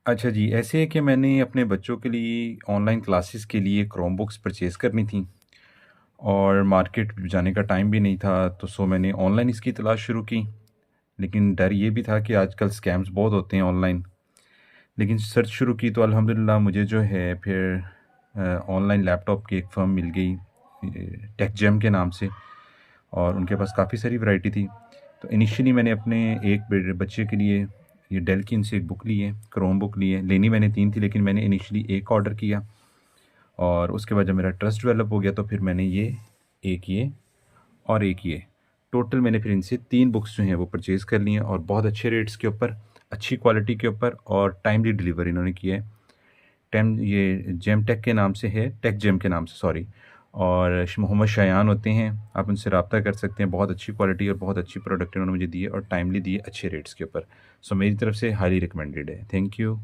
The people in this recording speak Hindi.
अच्छा जी, ऐसे है कि मैंने अपने बच्चों के लिए ऑनलाइन क्लासेस के लिए क्रोम बुक्स परचेज़ करनी थी और मार्केट जाने का टाइम भी नहीं था, तो मैंने ऑनलाइन इसकी तलाश शुरू की। लेकिन डर ये भी था कि आजकल स्कैम्स बहुत होते हैं ऑनलाइन। लेकिन सर्च शुरू की तो अल्हम्दुलिल्लाह मुझे जो है फिर ऑनलाइन लैपटॉप की एक फ़र्म मिल गई, टेकजेम के नाम से, और उनके पास काफ़ी सारी वैरायटी थी। तो इनिशियली मैंने अपने एक बच्चे के लिए ये डेल की इनसे एक बुक ली है, क्रोम बुक ली है। लेनी मैंने 3 थी, लेकिन मैंने इनिशियली 1 ऑर्डर किया और उसके बाद जब मेरा ट्रस्ट डेवलप हो गया तो फिर मैंने ये और एक ये, टोटल मैंने फिर इनसे 3 बुक्स जो हैं वो परचेज़ कर ली हैं और बहुत अच्छे रेट्स के ऊपर, अच्छी क्वालिटी के ऊपर और टाइमली डिलीवरी इन्होंने की है। टेम ये जेमटेक के नाम से है, टेकजेम के नाम से, सॉरी। और मोहम्मद शायान होते हैं, आप उनसे रब्ता कर सकते हैं। बहुत अच्छी क्वालिटी और बहुत अच्छी प्रोडक्ट इन्होंने मुझे दी है और टाइमली दी है अच्छे रेट्स के ऊपर। सो मेरी तरफ से हाईली रिकमेंडेड है। Thank you.